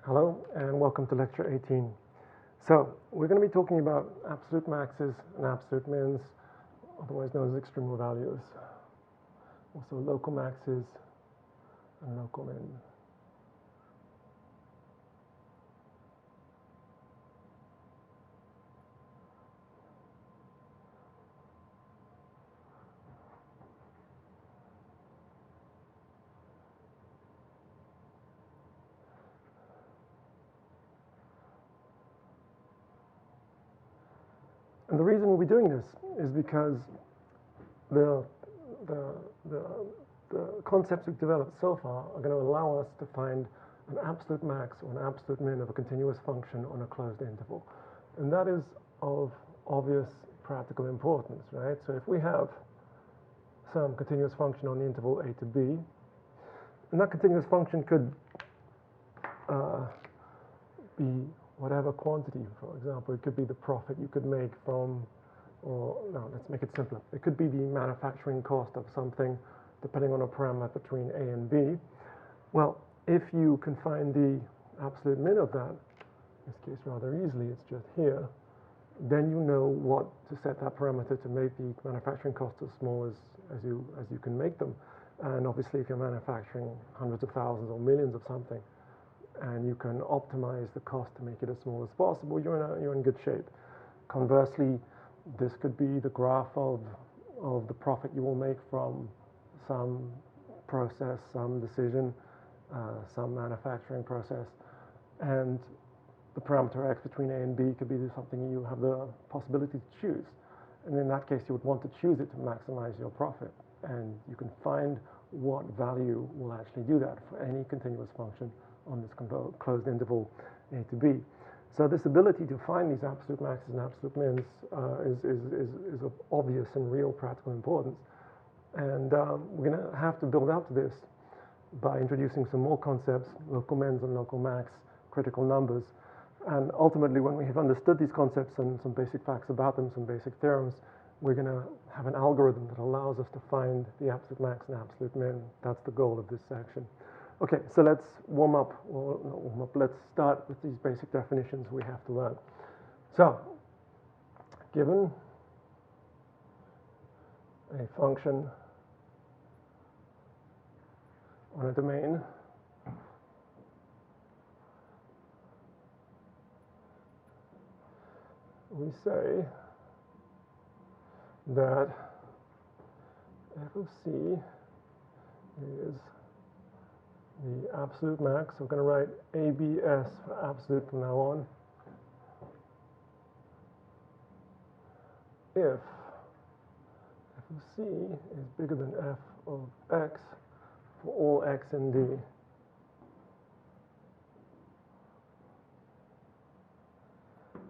Hello and welcome to lecture 18. So we're going to be talking about absolute maxes and absolute mins, otherwise known as extremal values. Also local maxes and local min. And the reason we'll be doing this is because the concepts we've developed so far are going to allow us to find an absolute max or an absolute min of a continuous function on a closed interval. And that is of obvious practical importance, right? So if we have some continuous function on the interval a to b, and that continuous function could be whatever quantity. For example, it could be the profit you could make from, or no, let's make it simpler. It could be the manufacturing cost of something, depending on a parameter between a and b. Well, if you can find the absolute min of that, in this case rather easily, it's just here, then you know what to set that parameter to make the manufacturing costs as small as you can make them. And obviously, if you're manufacturing hundreds of thousands or millions of something, and you can optimize the cost to make it as small as possible, you're in good shape. Conversely, this could be the graph of the profit you will make from some process, some decision, some manufacturing process, and the parameter x between a and b could be something you have the possibility to choose. And in that case, you would want to choose it to maximize your profit. And you can find what value will actually do that for any continuous function on this closed interval a to b. So this ability to find these absolute maxes and absolute mins is of obvious and real practical importance. And we're going to have to build up to this by introducing some more concepts, local mins and local max, critical numbers. And ultimately, when we have understood these concepts and some basic facts about them, some basic theorems, we're going to have an algorithm that allows us to find the absolute max and absolute min. That's the goal of this section. Okay, so let's warm up. Well, not warm up. Let's start with these basic definitions we have to learn. So, given a function on a domain we say that f of c is the absolute max. We're going to write ABS for absolute from now on. If f of c is bigger than f of x for all x in D.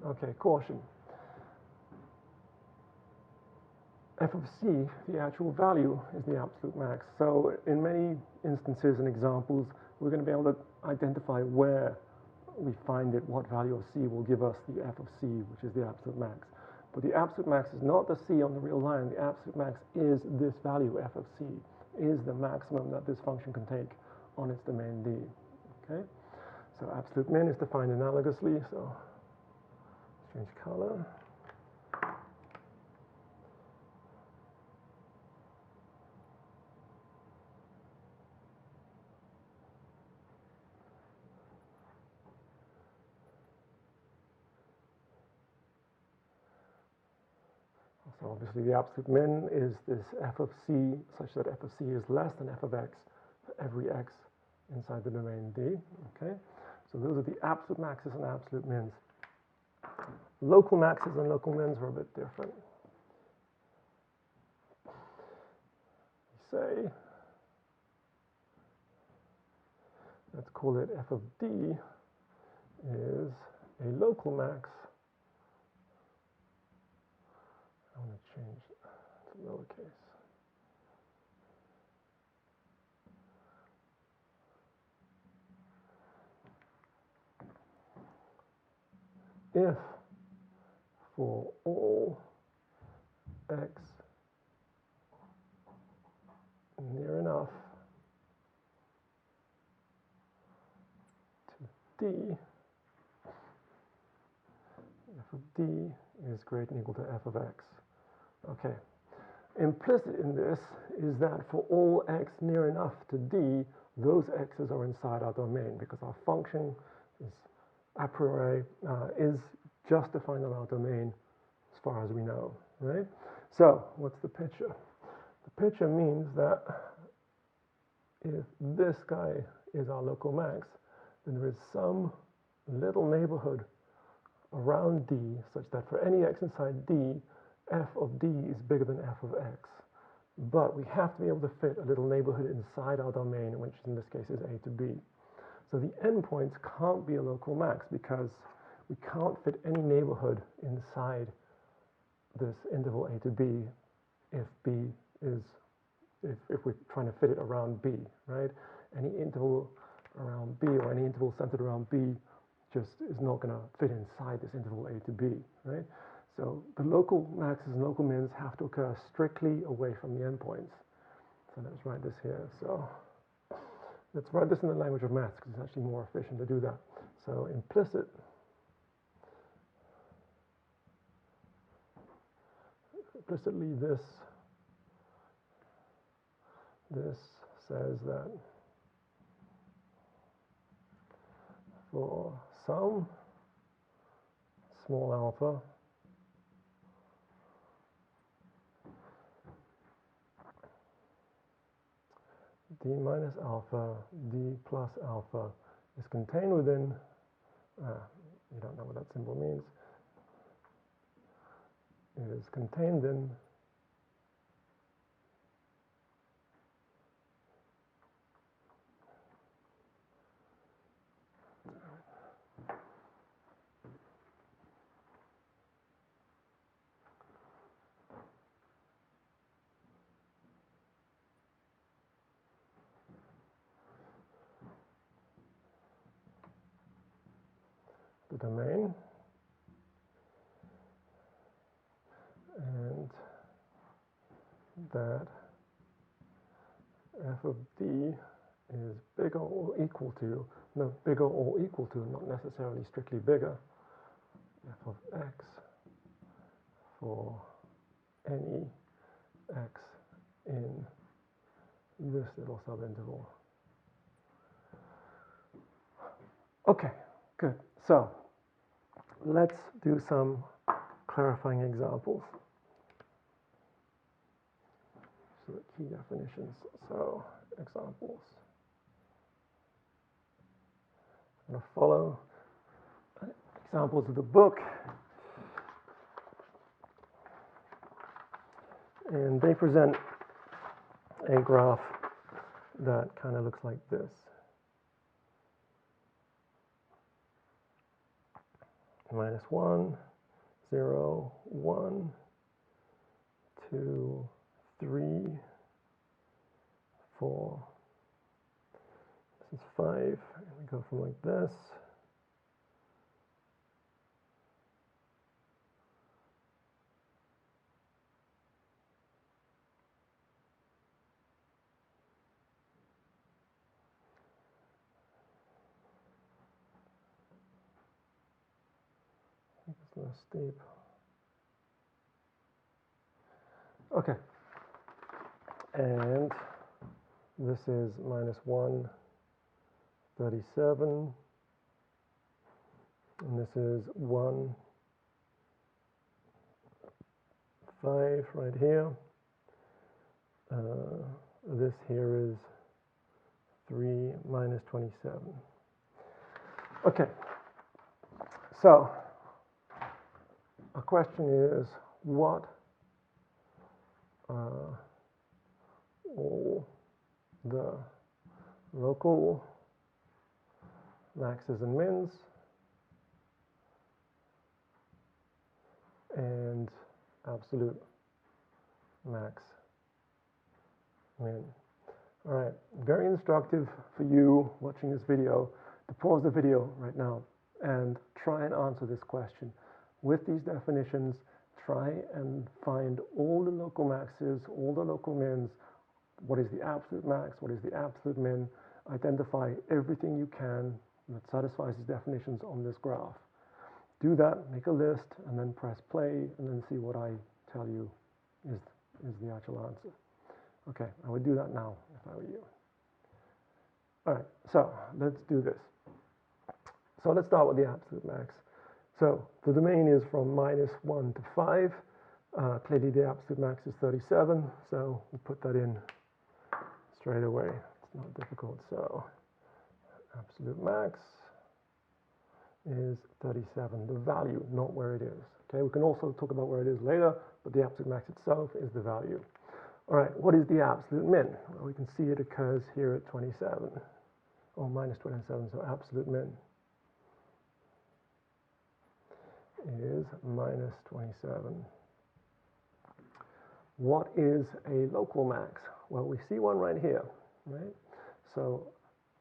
Okay, caution. F of c, the actual value, is the absolute max. So in many instances and examples, we're going to be able to identify where we find it, what value of c will give us the f of c, which is the absolute max. But the absolute max is not the c on the real line. The absolute max is this value, f of c, is the maximum that this function can take on its domain D. Okay? So absolute min is defined analogously. So change color. So obviously the absolute min is this f of c such that f of c is less than f of x for every x inside the domain D. Okay, so those are the absolute maxes and absolute mins. Local maxes and local mins are a bit different. We say, let's call it f of d is a local max. I want to change it to lowercase. If for all x near enough to is greater than or equal to f of x. Okay. Implicit in this is that for all x near enough to d, those x's are inside our domain because our function is a priori is just defined on our domain as far as we know, right? So what's the picture? The picture means that if this guy is our local max, then there is some little neighborhood around d such that for any x inside d, f of d is bigger than f of x. But we have to be able to fit a little neighborhood inside our domain, which in this case is a to b. So the endpoints can't be a local max because we can't fit any neighborhood inside this interval a to b if b is, if we're trying to fit it around b, right? Any interval around b or any interval centered around b just is not going to fit inside this interval a to b, right? So the local maxes and local mins have to occur strictly away from the endpoints. So let's write this here. So let's write this in the language of maths because it's actually more efficient to do that. So implicitly this says that for some small alpha, d minus alpha, d plus alpha is contained within, you don't know what that symbol means, is contained in the domain, and that f of d is bigger or equal to, no, bigger or equal to, not necessarily strictly bigger, f of x for any x in this little subinterval. Okay, good. So let's do some clarifying examples. So the key definitions. So examples. I'm going to follow examples of the book. And they present a graph that kind of looks like this. Minus 1, 0, 1, 2, 3, 4. This is 5. And we go from like this. It's less steep. Okay. And this is minus 1, 37. And this is 1, 5 right here. This here is 3 minus 27. Okay. So a question is, what are all the local maxes and mins and absolute max min? All right, very instructive for you watching this video to pause the video right now and try and answer this question. With these definitions, try and find all the local maxes, all the local mins, what is the absolute max, what is the absolute min, identify everything you can that satisfies these definitions on this graph. Do that, make a list, and then press play, and then see what I tell you is the actual answer. Okay, I would do that now if I were you. All right, so let's do this. So let's start with the absolute max. So the domain is from -1 to 5. Clearly the absolute max is 37, so we'll put that in straight away. It's not difficult. So absolute max is 37, the value, not where it is. Okay, we can also talk about where it is later, but the absolute max itself is the value. All right, what is the absolute min? Well, we can see it occurs here at 27, or -27, so absolute min is -27. What is a local max? Well, we see one right here, right? So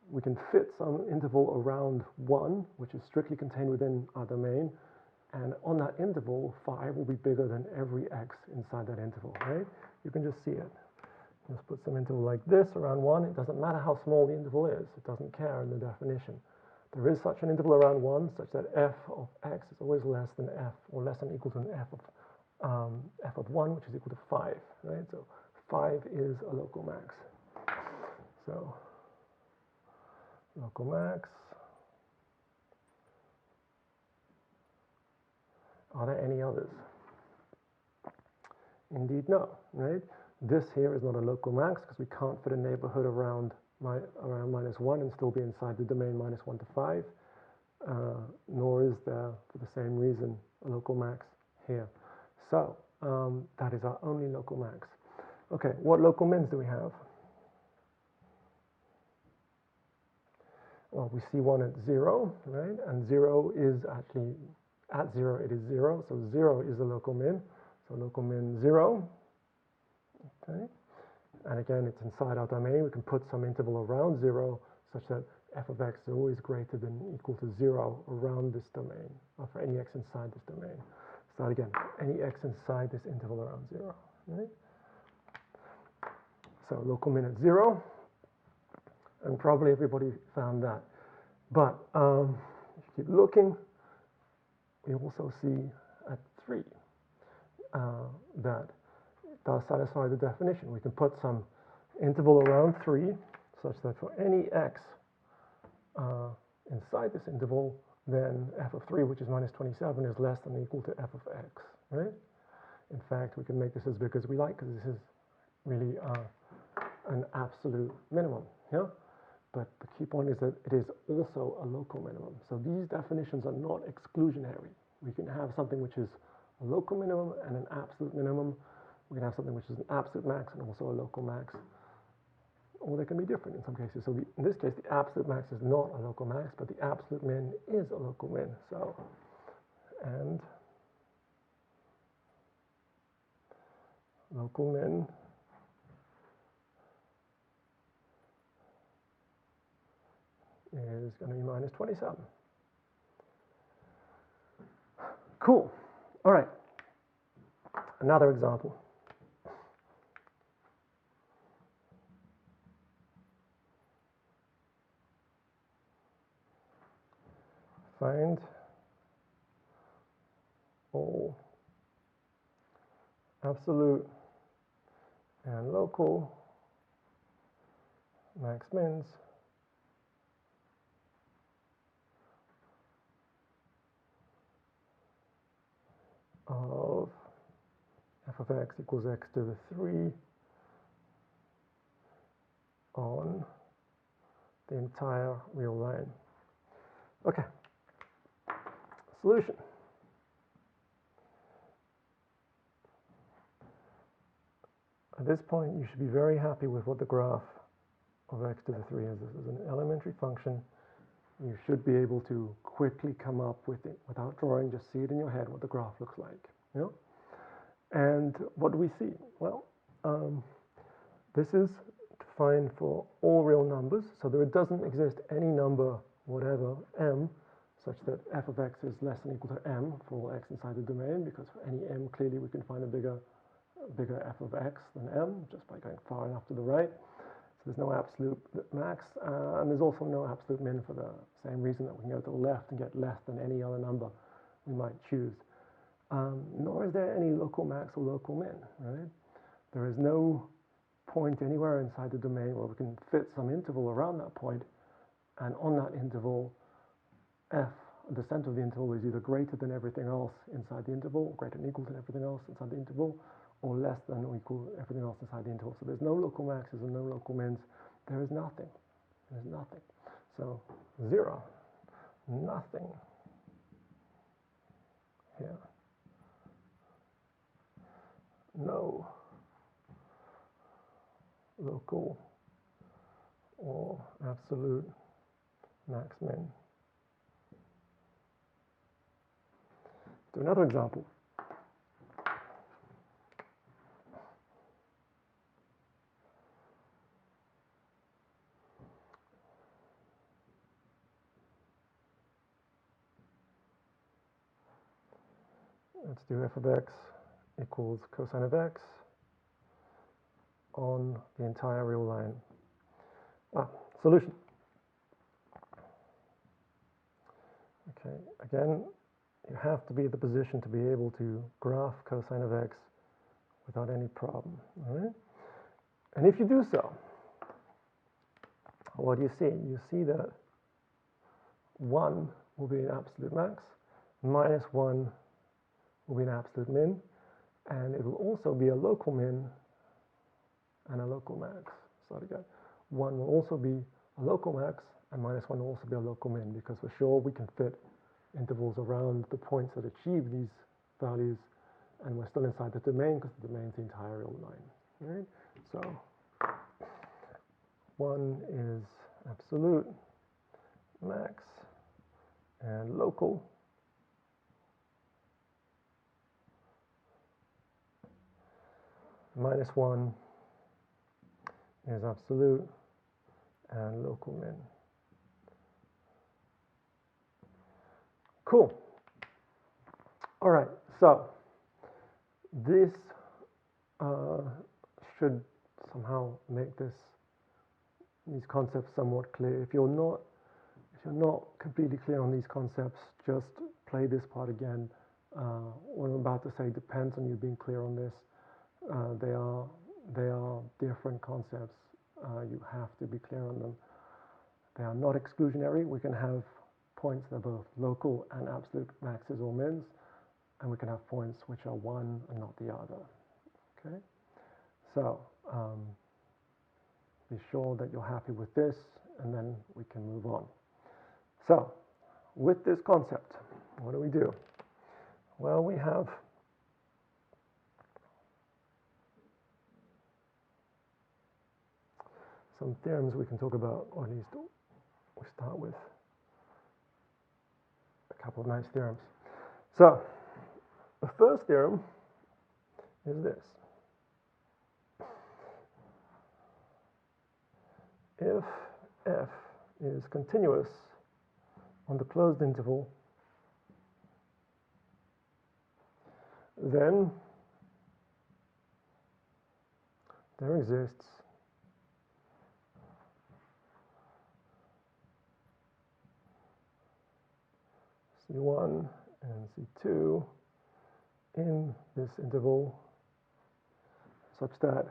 we can fit some interval around 1, which is strictly contained within our domain, and on that interval, 5 will be bigger than every x inside that interval, right? You can just see it. Just put some interval like this around 1. It doesn't matter how small the interval is. It doesn't care in the definition. There is such an interval around 1 such that f of x is always less than f, or less than or equal to an f of 1, which is equal to 5, right? So 5 is a local max. So local max. Are there any others? Indeed, no, right? This here is not a local max because we can't fit a neighborhood around -1 and still be inside the domain -1 to 5, nor is there, for the same reason, a local max here. So that is our only local max. Okay, what local mins do we have? Well, we see one at 0, right? And 0 is actually, at 0 it is 0, so 0 is the local min. So local min 0, okay? And again, it's inside our domain. We can put some interval around 0 such that f of x is always greater than or equal to 0 around this domain, or for any x inside this domain. Start again, any x inside this interval around 0, right? So local min at 0, and probably everybody found that. But if you keep looking, we also see at 3 that it does satisfy the definition. We can put some interval around 3 such that for any x inside this interval, then f of 3, which is -27, is less than or equal to f of x, right? In fact, we can make this as big as we like because this is really an absolute minimum, yeah? But the key point is that it is also a local minimum. So these definitions are not exclusionary. We can have something which is a local minimum and an absolute minimum. We can have something which is an absolute max and also a local max. Or they can be different in some cases. So in this case, the absolute max is not a local max, but the absolute min is a local min. So, and local min is going to be -27. Cool. All right. Another example. Find all absolute and local max mins of f of x equals x to the 3 on the entire real line. Okay. Solution. At this point, you should be very happy with what the graph of x to the 3 is. This is an elementary function. You should be able to quickly come up with it without drawing, just see it in your head what the graph looks like. You know? And what do we see? Well, this is defined for all real numbers, so there doesn't exist any number, whatever, m, such that f of x is less than or equal to m for all x inside the domain, because for any m, clearly we can find a bigger f of x than m just by going far enough to the right. there's no absolute max, and there's also no absolute min for the same reason that we can go to the left and get less than any other number we might choose. Nor is there any local max or local min, right? There is no point anywhere inside the domain where we can fit some interval around that point, and on that interval, f, the center of the interval, is either greater than everything else inside the interval, greater than equal to everything else inside the interval, or less than or equal to everything else inside the interval. So there's no local maxes and no local mins. There is nothing. There's nothing. So 0, nothing here. No local or absolute max min. Do another example. Let's do f of x equals cosine of x on the entire real line. Solution. Okay, again, you have to be in the position to be able to graph cosine of x without any problem, all right? And if you do so, what do you see? You see that 1 will be an absolute max, minus 1 will be an absolute min, and it will also be a local min and a local max. So again, 1 will also be a local max, and minus 1 will also be a local min, because for sure we can fit intervals around the points that achieve these values, and we're still inside the domain because the domain is the entire real line. Right? So 1 is absolute, max, and local. Minus 1 is absolute and local min. Cool. All right, so this should somehow make these concepts somewhat clear. If you're not completely clear on these concepts, just play this part again. What I'm about to say depends on you being clear on this. They are different concepts. You have to be clear on them. They are not exclusionary. We can have points that are both local and absolute maxes or mins, and we can have points which are one and not the other. Okay, so be sure that you're happy with this, and then we can move on. So with this concept, what do we do? Well, we have some theorems we can talk about, or at least we start with a couple of nice theorems. So the first theorem is this. If f is continuous on the closed interval, then there exists C1 and C2 in this interval such that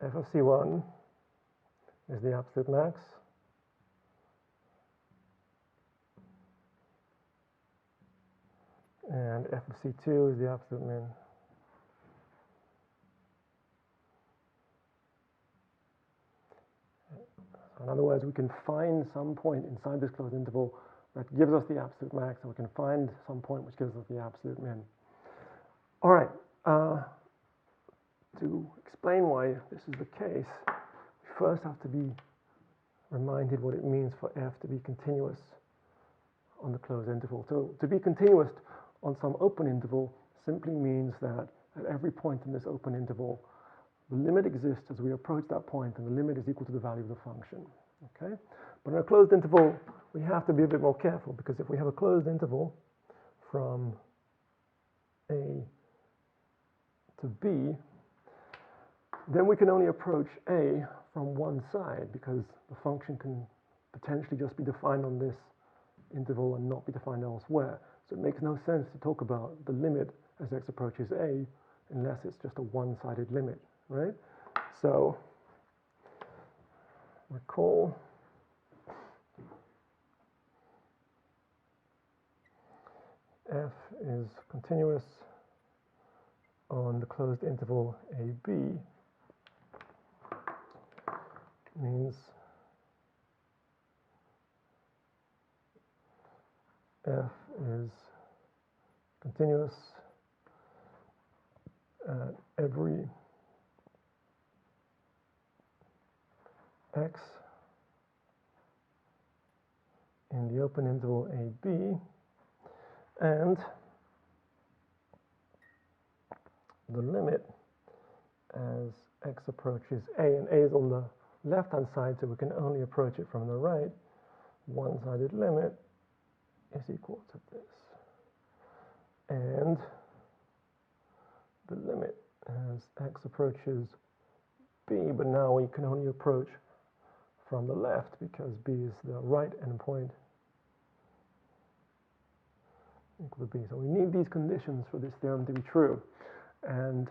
f of C1 is the absolute max and f of C2 is the absolute min. In other words, we can find some point inside this closed interval that gives us the absolute max, and we can find some point which gives us the absolute min. All right, to explain why this is the case, we first have to be reminded what it means for f to be continuous on the closed interval. So to be continuous on some open interval simply means that at every point in this open interval, the limit exists as we approach that point, and the limit is equal to the value of the function. Okay? But in a closed interval, we have to be a bit more careful, because if we have a closed interval from a to b, then we can only approach a from one side because the function can potentially just be defined on this interval and not be defined elsewhere. So it makes no sense to talk about the limit as x approaches a unless it's just a one-sided limit, right? So recall f is continuous on the closed interval ab means f is continuous at every x in the open interval ab, and the limit as x approaches a, and a is on the left-hand side, so we can only approach it from the right. One-sided limit is equal to this. And the limit as x approaches b, but now we can only approach from the left because b is the right endpoint equal to b. So we need these conditions for this theorem to be true. And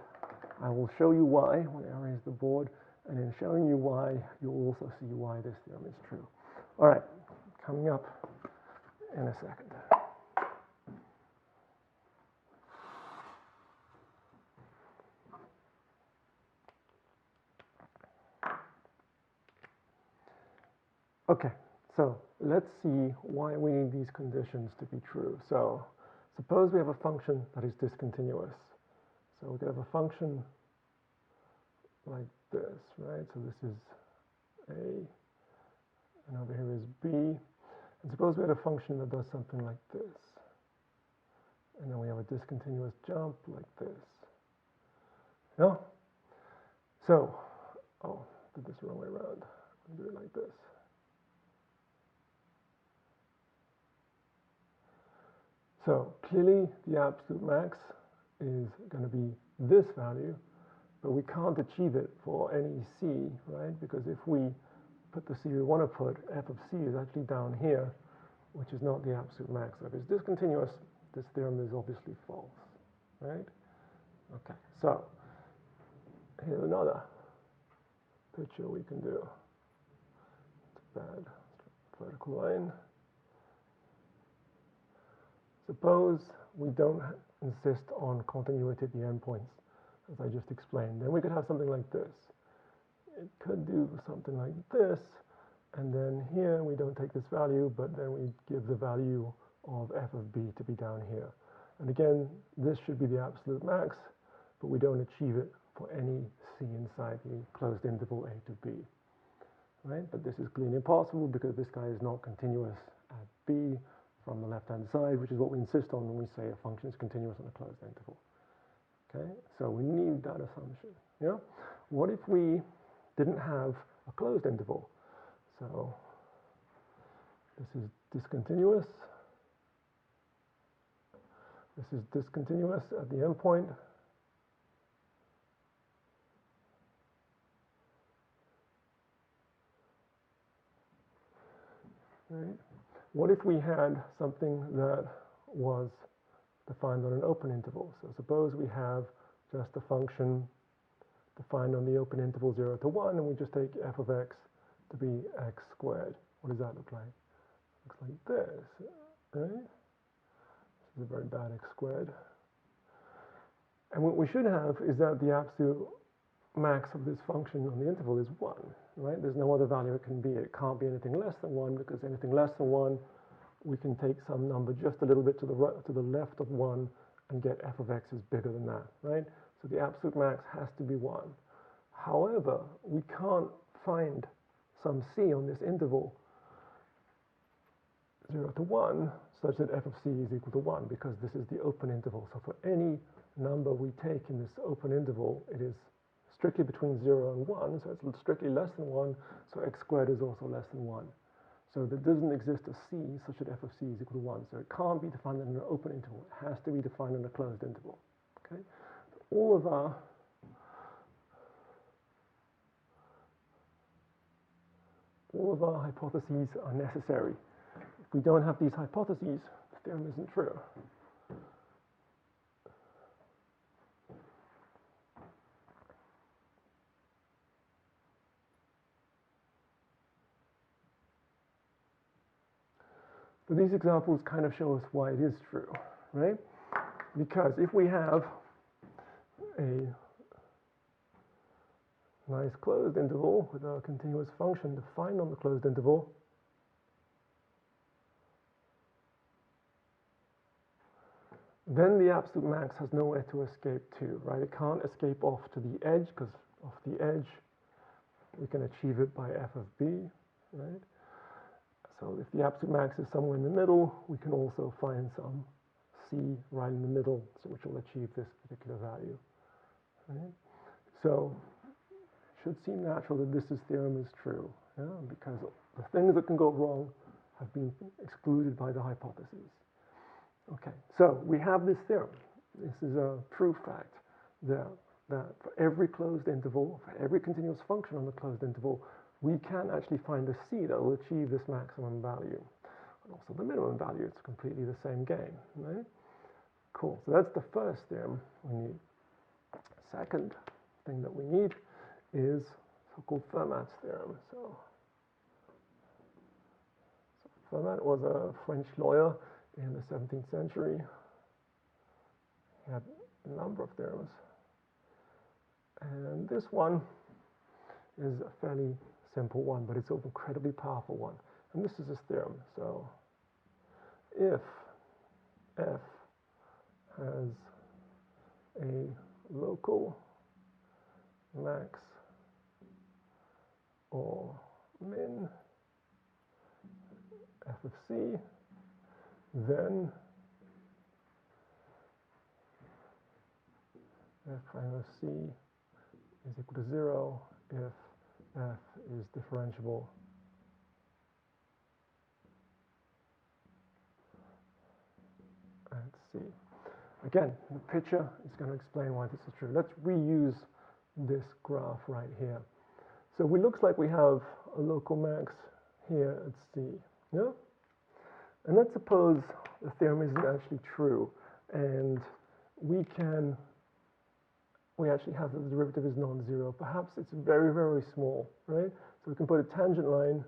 I will show you why when I erase the board, and in showing you why, you'll also see why this theorem is true. All right, coming up in a second. Okay, so let's see why we need these conditions to be true. So suppose we have a function that is discontinuous. So we could have a function like this, right? So this is A, and over here is B. And suppose we had a function that does something like this. And then we have a discontinuous jump like this. Yeah? So, oh, did this the wrong way around. I'll do it like this. So clearly the absolute max is going to be this value, but we can't achieve it for any c, right? Because if we put the c we want to put, f of c is actually down here, which is not the absolute max. So if it's discontinuous, this theorem is obviously false, right? Okay, so here's another picture we can do. It's a bad vertical line. Suppose we don't insist on continuity at the endpoints, as I just explained. Then we could have something like this. It could do something like this, and then here we don't take this value, but then we give the value of f of b to be down here. And again, this should be the absolute max, but we don't achieve it for any c inside the closed interval a to b, right? But this is clearly impossible because this guy is not continuous at b from the left-hand side, which is what we insist on when we say a function is continuous on a closed interval. Okay, so we need that assumption. Yeah. What if we didn't have a closed interval? So this is discontinuous. This is discontinuous at the endpoint. Right. What if we had something that was defined on an open interval? So suppose we have just a function defined on the open interval 0 to 1, and we just take f of x to be x squared. What does that look like? Looks like this, right? This is a very bad x squared. And what we should have is that the absolute max of this function on the interval is 1, right? There's no other value it can be. It can't be anything less than 1, because anything less than 1, we can take some number just a little bit to the right, to the left of 1 and get f of x is bigger than that, right? So the absolute max has to be 1. However, we can't find some c on this interval 0 to 1 such that f of c is equal to 1, because this is the open interval. So for any number we take in this open interval, it is strictly between 0 and 1, so it's strictly less than 1, so x squared is also less than 1. So there doesn't exist a c such that f of c is equal to 1. So it can't be defined in an open interval. It has to be defined in a closed interval. Okay? all of our hypotheses are necessary. If we don't have these hypotheses, the theorem isn't true. So these examples kind of show us why it is true, right? Because if we have a nice closed interval with a continuous function defined on the closed interval, then the absolute max has nowhere to escape to, right? It can't escape off to the edge, because off the edge we can achieve it by f of b, right? So if the absolute max is somewhere in the middle, we can also find some c right in the middle, so which will achieve this particular value, right? So it should seem natural that this theorem is true, yeah? Because the things that can go wrong have been excluded by the hypotheses. Okay, so we have this theorem. This is a true fact that for every closed interval, for every continuous function on the closed interval, we can actually find a c that will achieve this maximum value. And also the minimum value, it's completely the same game, right? Cool, so that's the first theorem we need. Second thing that we need is so-called Fermat's theorem. So Fermat was a French lawyer in the 17th century. He had a number of theorems. And this one is a fairly simple one, but it's an incredibly powerful one. And this is his theorem. So if f has a local max or min f of c, then f prime of c is equal to 0 if f is differentiable at c. Again, the picture is going to explain why this is true. Let's reuse this graph right here. So it looks like we have a local max here at c, yeah? And let's suppose the theorem isn't actually true, and we actually have that the derivative is non-zero. Perhaps it's very, very small, right? So we can put a tangent line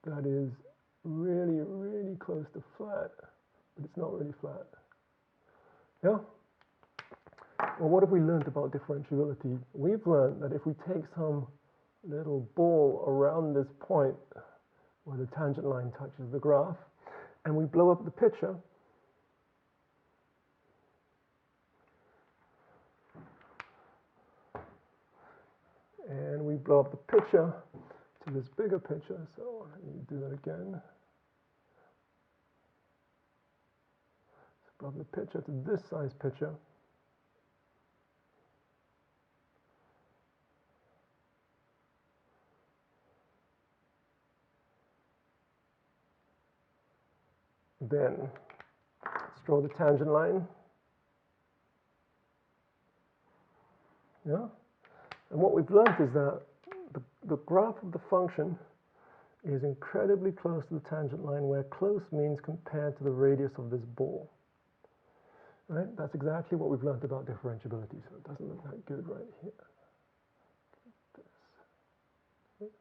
that is really, really close to flat, but it's not really flat. Yeah? Well, what have we learned about differentiability? We've learned that if we take some little ball around this point where the tangent line touches the graph, and we blow up the picture, to this bigger picture, so let me do that again. Blow up the picture to this size picture. Then let's draw the tangent line. Yeah? And what we've learned is that the graph of the function is incredibly close to the tangent line, where close means compared to the radius of this ball. Right? That's exactly what we've learned about differentiability, so it doesn't look that good right here. Okay.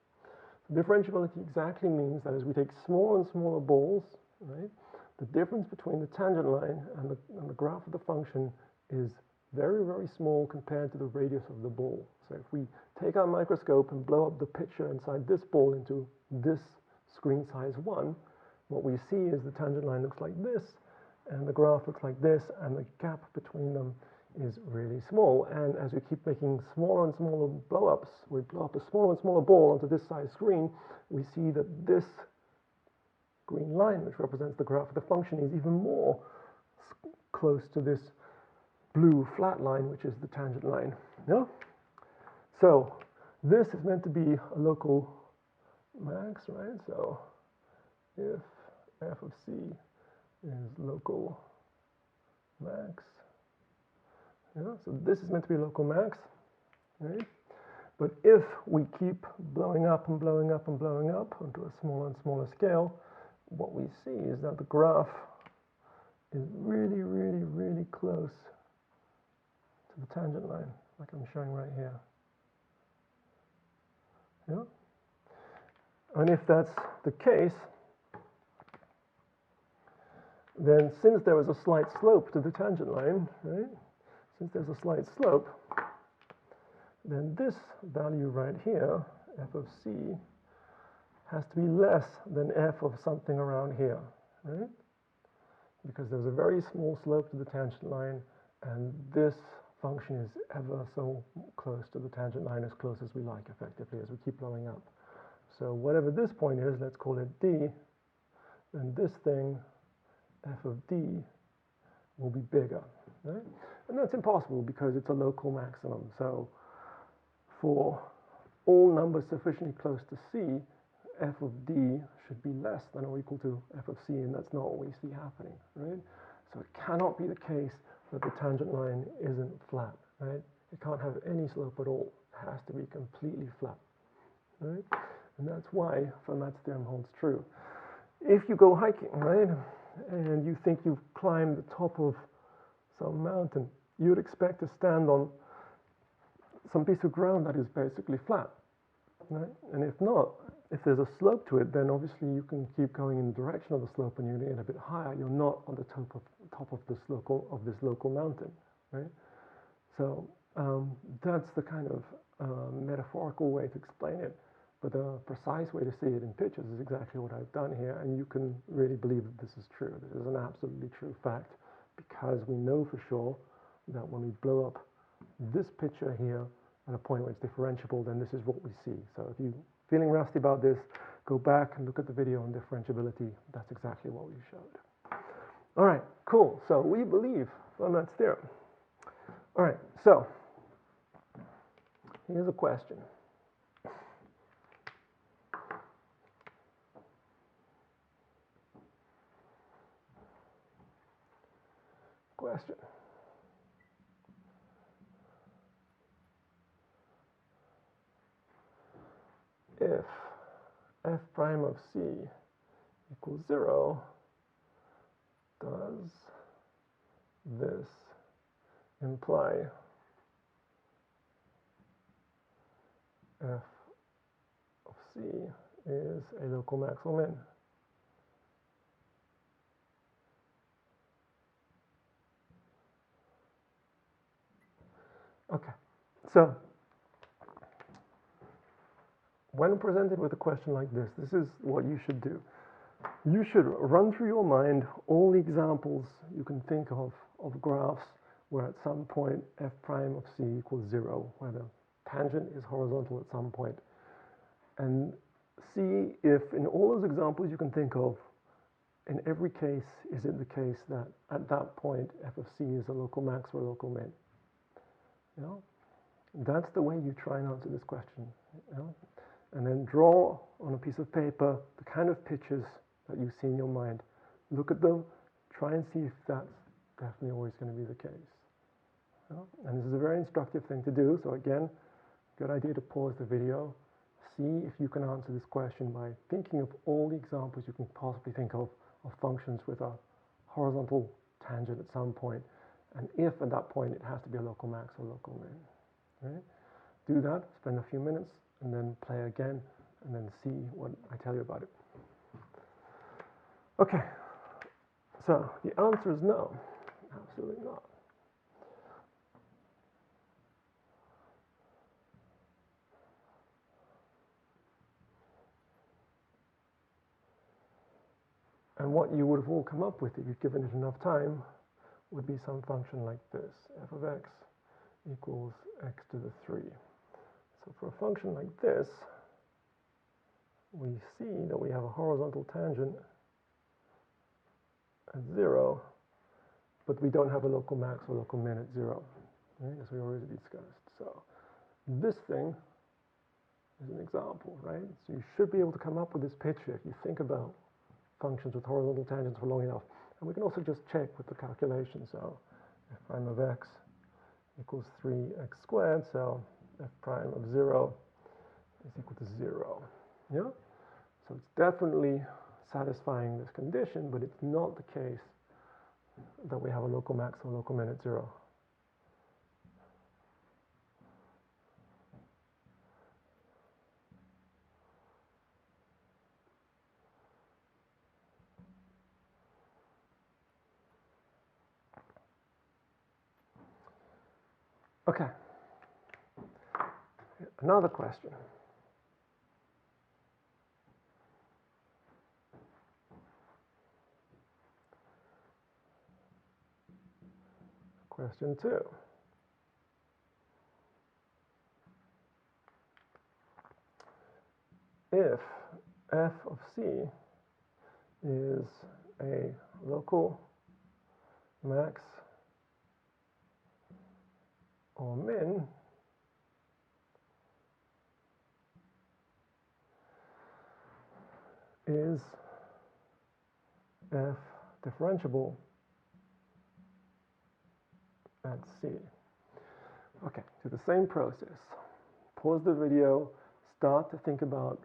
So differentiability exactly means that as we take smaller and smaller balls, right, the difference between the tangent line and the graph of the function is very, very small compared to the radius of the ball. So if we take our microscope and blow up the picture inside this ball into this screen size 1, what we see is the tangent line looks like this, and the graph looks like this, and the gap between them is really small. And as we keep making smaller and smaller blow-ups, we blow up a smaller and smaller ball onto this size screen, we see that this green line, which represents the graph of the function, is even more close to this blue flat line, which is the tangent line. Yeah? So this is meant to be a local max, right? So if f of c is local max, Yeah? So this is meant to be local max, right? But if we keep blowing up and blowing up and blowing up onto a smaller and smaller scale, what we see is that the graph is really, really, really close to the tangent line, like I'm showing right here. Yeah? And if that's the case, then since there is a slight slope to the tangent line, right? Since there's a slight slope, then this value right here, f of c, has to be less than f of something around here, right? Because there's a very small slope to the tangent line, and this function is ever so close to the tangent line, as close as we like, effectively, as we keep blowing up. So whatever this point is, let's call it d, then this thing, f of d, will be bigger, right? And that's impossible because it's a local maximum. So for all numbers sufficiently close to c, f of d should be less than or equal to f of c, and that's not what we see happening, right? So it cannot be the case that the tangent line isn't flat, right? It can't have any slope at all. It has to be completely flat, right? And that's why Fermat's theorem holds true. If you go hiking, right, and you think you've climbed the top of some mountain, you'd expect to stand on some piece of ground that is basically flat, right? And if not, if there's a slope to it, then obviously you can keep going in the direction of the slope and you're going to get a bit higher. You're not on the top of this local mountain, right? So that's the kind of metaphorical way to explain it. But the precise way to see it in pictures is exactly what I've done here, and you can really believe that this is true. This is an absolutely true fact, because we know for sure that when we blow up this picture here at a point where it's differentiable, then this is what we see. So if you're feeling rusty about this, go back and look at the video on differentiability. That's exactly what we showed. All right, cool. So we believe Fermat's theorem. All right, so here's a question. Question. If f prime of c equals 0, does this imply f of c is a local max or min? Okay, so when presented with a question like this, this is what you should do. You should run through your mind all the examples you can think of graphs where at some point f prime of c equals 0, where the tangent is horizontal at some point, and see if in all those examples you can think of, in every case, is it the case that at that point f of c is a local max or a local min? You know, that's the way you try and answer this question. You know? And then draw on a piece of paper the kind of pictures that you see in your mind. Look at them, try and see if that's definitely always going to be the case. You know? And this is a very instructive thing to do. So again, good idea to pause the video, see if you can answer this question by thinking of all the examples you can possibly think of functions with a horizontal tangent at some point, and if at that point it has to be a local max or local min. Right? Do that, spend a few minutes, and then play again, and then see what I tell you about it. Okay, so the answer is no, absolutely not. And what you would have all come up with if you'd given it enough time would be some function like this, f of x equals x to the 3. So for a function like this, we see that we have a horizontal tangent at 0, but we don't have a local max or local min at 0, right, as we already discussed. So this thing is an example, right? So you should be able to come up with this picture if you think about functions with horizontal tangents for long enough. And we can also just check with the calculation. So f prime of x equals 3x squared, so f prime of 0 is equal to 0. Yeah? So it's definitely satisfying this condition, but it's not the case that we have a local max or local min at 0. Okay. Another question. Question 2. If f of c is a local max or min, is f differentiable at c? Okay, do the same process. Pause the video, start to think about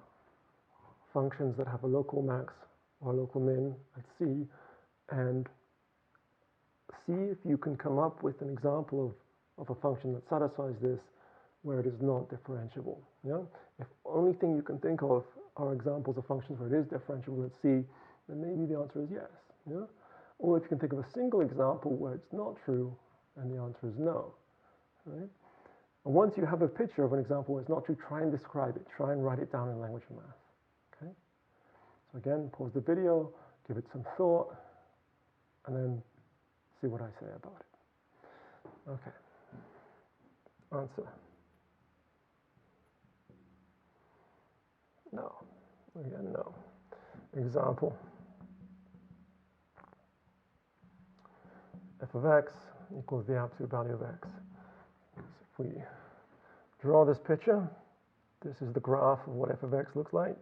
functions that have a local max or local min at c, and see if you can come up with an example of a function that satisfies this where it is not differentiable. Yeah? If only thing you can think of are examples of functions where it is differentiable at c, then maybe the answer is yes. Yeah? Or if you can think of a single example where it's not true, and the answer is no. Right? And once you have a picture of an example where it's not true, try and describe it. Try and write it down in language of math. Okay? So again, pause the video, give it some thought, and then see what I say about it. Okay. Answer. No. Again, no. Example. F of x equals the absolute value of x. So if we draw this picture, this is the graph of what f of x looks like.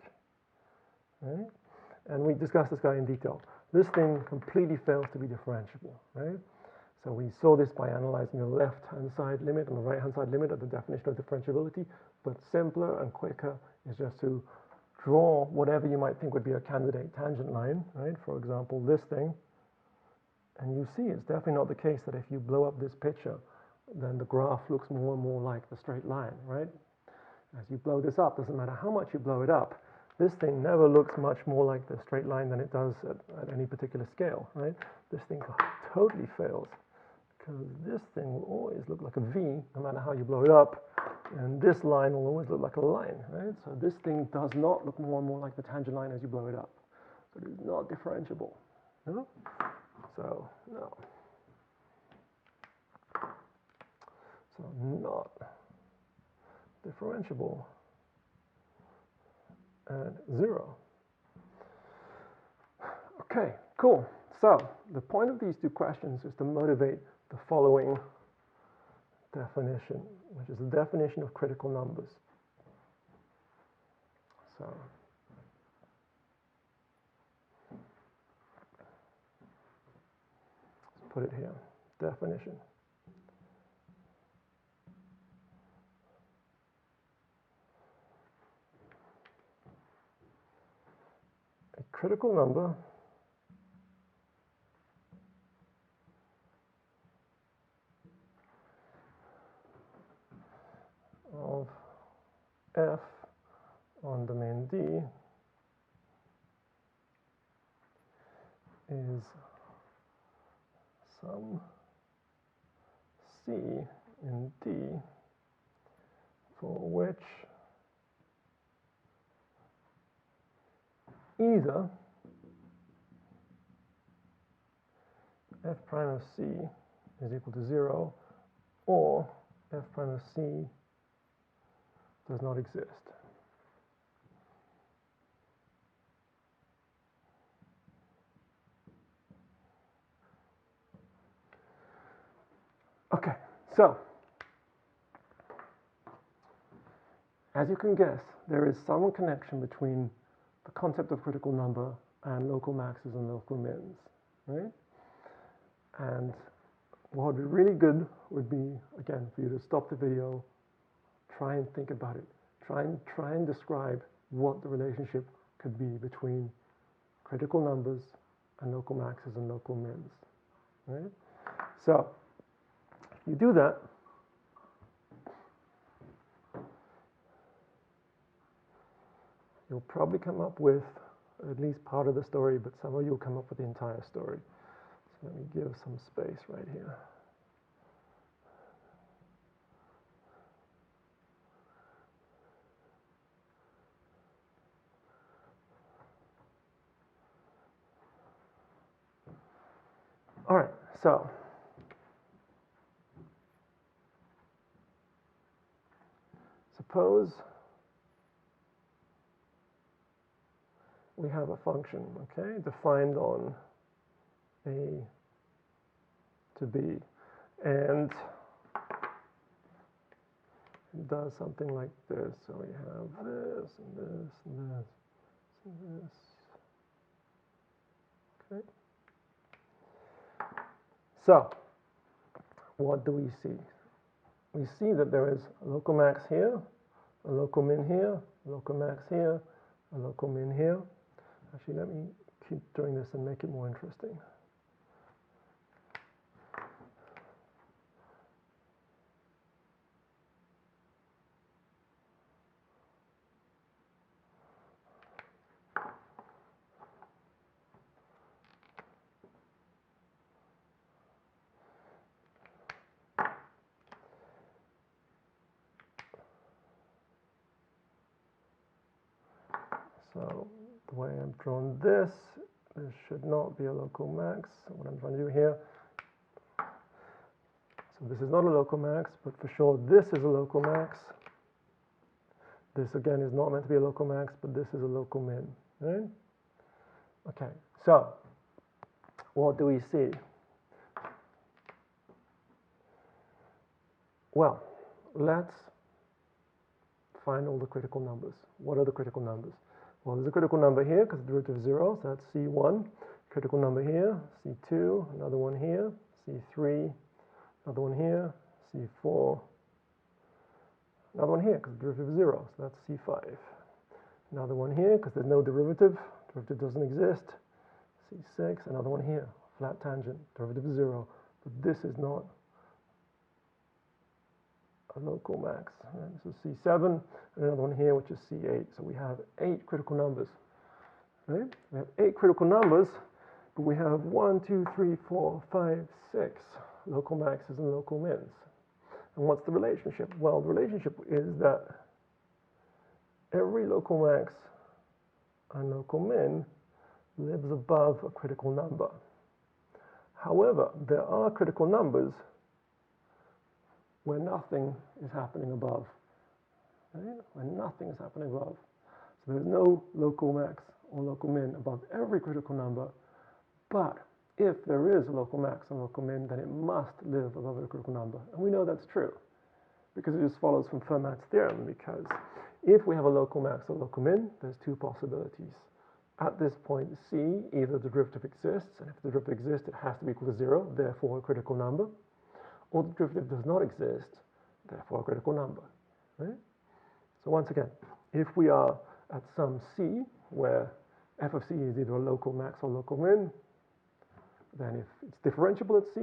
Right? And we discussed this guy in detail. This thing completely fails to be differentiable. Right? So we saw this by analyzing the left-hand side limit and the right-hand side limit of the definition of differentiability, but simpler and quicker is just to draw whatever you might think would be a candidate tangent line, right? For example, this thing. And you see it's definitely not the case that if you blow up this picture, then the graph looks more and more like the straight line, right? As you blow this up, doesn't matter how much you blow it up, this thing never looks much more like the straight line than it does at any particular scale, right? This thing totally fails, because this thing will always look like a V no matter how you blow it up, and this line will always look like a line, right? So this thing does not look more and more like the tangent line as you blow it up. So it is not differentiable. No? So, no. So not differentiable at 0. Okay, cool. So the point of these two questions is to motivate the following definition, which is the definition of critical numbers. So let's put it here. Definition. A critical number of f on domain D is some C in D for which either f prime of C is equal to 0 or f prime of C does not exist. Okay, so as you can guess, there is some connection between the concept of critical number and local maxes and local mins, right? And what would be really good would be, again, for you to stop the video, try and think about it. Try and describe what the relationship could be between critical numbers and local maxes and local mins. Right? So, if you do that, you'll probably come up with at least part of the story, but some of you will come up with the entire story. So let me give some space right here. All right, so suppose we have a function, okay, defined on A to B, and it does something like this. So we have this and this and this and this. Okay. So, what do we see? We see that there is a local max here, a local min here, a local max here, a local min here. Actually, let me keep doing this and make it more interesting. So the way I've drawn this, there should not be a local max. What I'm trying to do here, so this is not a local max, but for sure this is a local max. This again is not meant to be a local max, but this is a local min, right? Okay, so what do we see? Well, let's find all the critical numbers. What are the critical numbers? Well, there's a critical number here because the derivative is 0, so that's C1. Critical number here, C2, another one here, C3, another one here, C4, another one here because the derivative is 0, so that's C5. Another one here because there's no derivative doesn't exist, C6, another one here, flat tangent, derivative is 0, but this is not a local max. Right? So C7, and another one here, which is C8. So we have 8 critical numbers. Right? We have 8 critical numbers, but we have 1, 2, 3, 4, 5, 6 local maxes and local mins. And what's the relationship? Well, the relationship is that every local max and local min lives above a critical number. However, there are critical numbers where nothing is happening above, right? Where nothing is happening above. So there's no local max or local min above every critical number, but if there is a local max and local min, then it must live above the critical number. And we know that's true, because it just follows from Fermat's theorem, because if we have a local max or local min, there's 2 possibilities. At this point C, either the derivative exists, and if the derivative exists, it has to be equal to 0, therefore a critical number, or the derivative does not exist, therefore a critical number, right? So once again, if we are at some C, where f of C is either a local max or local min, then if it's differentiable at C,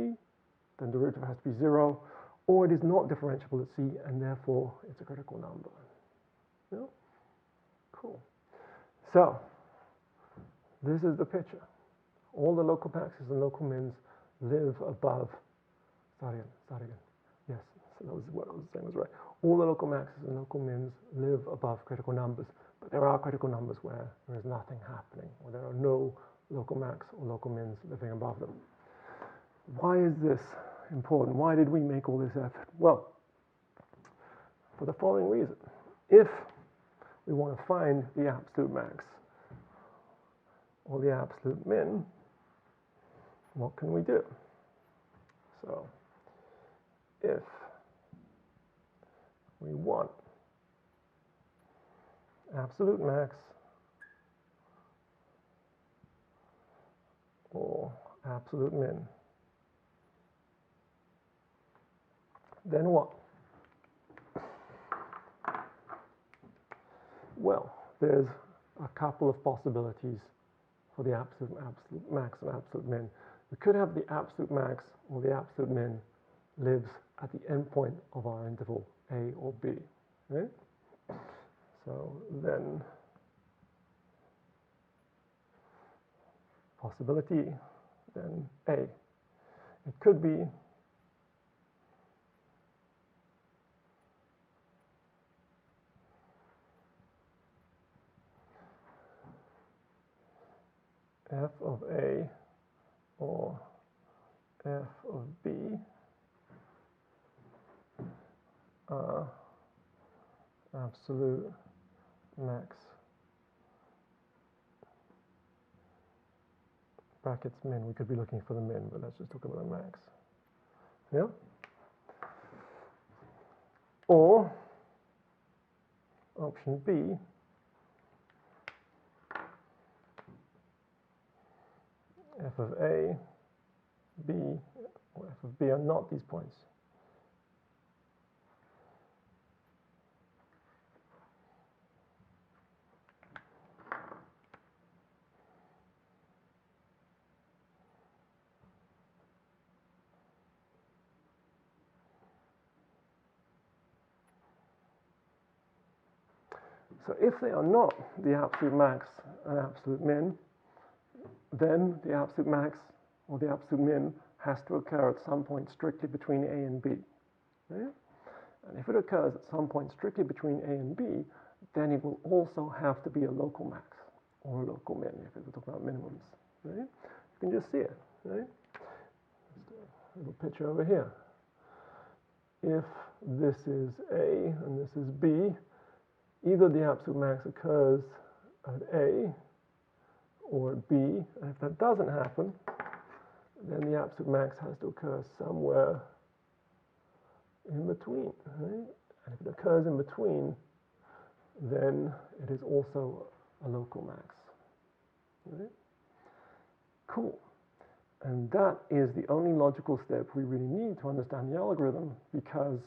then the derivative has to be 0, or it is not differentiable at C, and therefore it's a critical number. Yeah? Cool. So, this is the picture. All the local maxes and local mins live above. Start again. Yes, so that was what I was saying was right. All the local maxes and local mins live above critical numbers, but there are critical numbers where there is nothing happening, or there are no local max or local mins living above them. Why is this important? Why did we make all this effort? Well, for the following reason. If we want to find the absolute max or the absolute min, what can we do? So, if we want absolute max or absolute min, then what? Well, there's a couple of possibilities for the absolute max and absolute min. We could have the absolute max or the absolute min lives at the endpoint of our interval, A or B. Right? So then, possibility, then A. It could be f of A or f of B are absolute max brackets min. We could be looking for the min, but let's just talk about the max. Yeah? Or option B, f of A, B, or f of B are not these points. So if they are not the absolute max and absolute min, then the absolute max or the absolute min has to occur at some point strictly between A and B. Right? And if it occurs at some point strictly between A and B, then it will also have to be a local max or a local min if we're talking about minimums. Right? You can just see it. Right? Just a little picture over here. If this is A and this is B, either the absolute max occurs at A or at B, and if that doesn't happen, then the absolute max has to occur somewhere in between, right? And if it occurs in between, then it is also a local max, right? Cool. And that is the only logical step we really need to understand the algorithm, because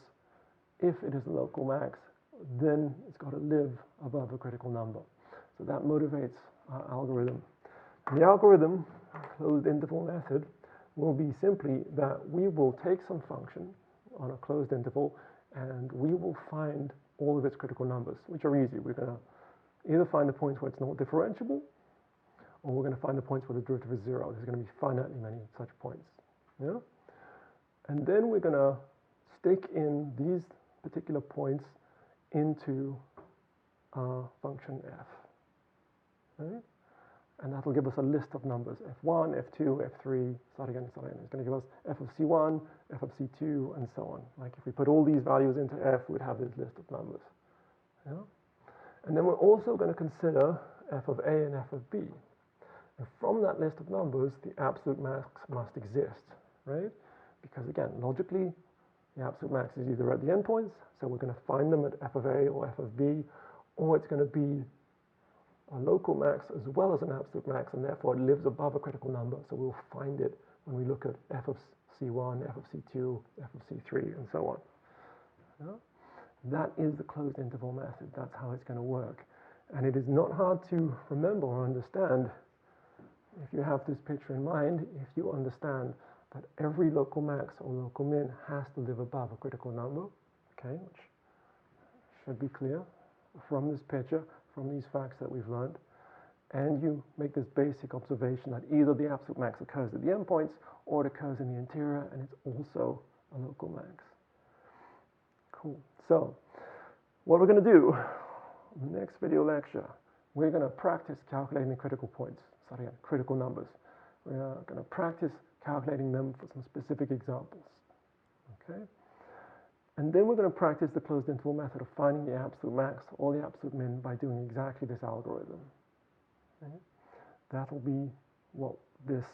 if it is a local max, then it's got to live above a critical number. So that motivates our algorithm. The algorithm, closed interval method, will be simply that we will take some function on a closed interval and we will find all of its critical numbers, which are easy. We're going to either find the points where it's not differentiable, or we're going to find the points where the derivative is zero. There's going to be finitely many such points. Yeah? And then we're going to stick in these particular points into our function f. Right? And that'll give us a list of numbers, f1, f2, f3, start again, start again. It's going to give us f of c1, f of c2, and so on. Like if we put all these values into f, we'd have this list of numbers. Yeah? And then we're also going to consider f of a and f of b. And from that list of numbers, the absolute max must exist, right? Because again, logically, the absolute max is either at the endpoints, so we're going to find them at f of a or f of b, or it's going to be a local max as well as an absolute max, and therefore it lives above a critical number, so we'll find it when we look at f of c1, f of c2, f of c3, and so on. Yeah? That is the closed interval method. That's how it's going to work. And it is not hard to remember or understand if you have this picture in mind, if you understand that every local max or local min has to live above a critical number, okay, which should be clear from this picture, from these facts that we've learned, and you make this basic observation that either the absolute max occurs at the endpoints or it occurs in the interior, and it's also a local max. Cool. So, what we're going to do in the next video lecture, we're going to practice calculating the critical points. Sorry, critical numbers. We're going to practice calculating them for some specific examples. Okay? And then we're going to practice the closed interval method of finding the absolute max or the absolute min by doing exactly this algorithm. Okay? That'll be what this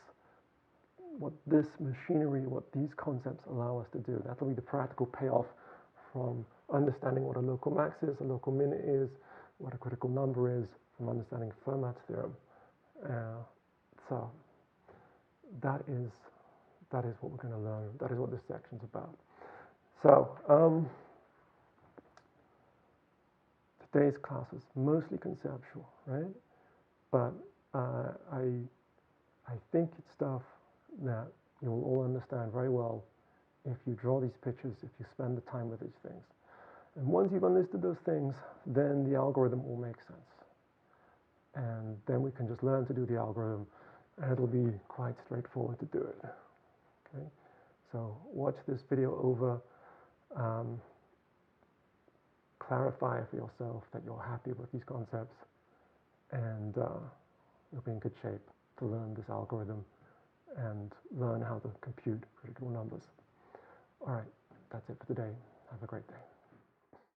machinery, what these concepts allow us to do. That'll be the practical payoff from understanding what a local max is, a local min is, what a critical number is, from understanding Fermat's theorem. So that is what we're going to learn. That is what this section's about. So, today's class was mostly conceptual, right? But I think it's stuff that you will all understand very well if you draw these pictures, if you spend the time with these things. And once you've understood those things, then the algorithm will make sense. And then we can just learn to do the algorithm, and it'll be quite straightforward to do it. Okay? So watch this video over, clarify for yourself that you're happy with these concepts, and you'll be in good shape to learn this algorithm and learn how to compute critical numbers. All right, that's it for today. Have a great day.